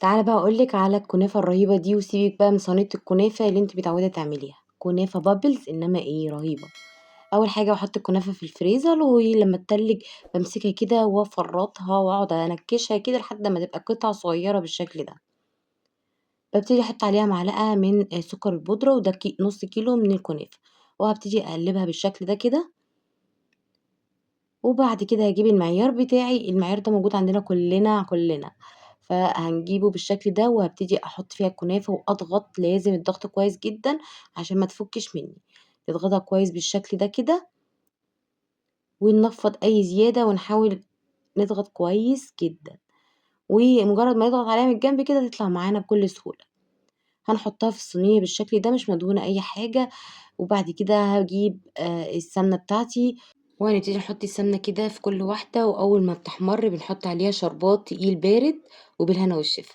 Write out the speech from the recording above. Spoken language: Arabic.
تعالى بقى اقول لك على الكنافه الرهيبه دي، وسيبك بقى من صينيه الكنافه اللي انت متعوده تعمليها. كنافه بابلز، انما ايه رهيبه. اول حاجه بحط الكنافه في الفريزر، ولما تتلج بمسكها كده وافرطها واقعد انكشها كده لحد ما تبقى قطع صغيره بالشكل ده. ببتدي احط عليها معلقه من سكر البودره، وده نص كيلو من الكنافه. وهبتدي اقلبها بالشكل ده كده. وبعد كده هاجيب المعيار بتاعي، المعيار ده موجود عندنا كلنا. فهنجيبه بالشكل ده، وهبتدي احط فيها الكنافة واضغط، لازم الضغط كويس جدا عشان ما تفكش مني. نضغطها كويس بالشكل ده كده، وننفض اي زيادة ونحاول نضغط كويس جدا. ومجرد ما يضغط عليها من الجنب كده تطلع معانا بكل سهولة. هنحطها في الصينية بالشكل ده مش مدهونة اي حاجة. وبعد كده هاجيب السمنة بتاعتي، وهنبتدي نحط السمنة كده في كل واحدة، وأول ما بتحمر بنحط عليها شربات تقيل بارد. وبالهنا والشفا.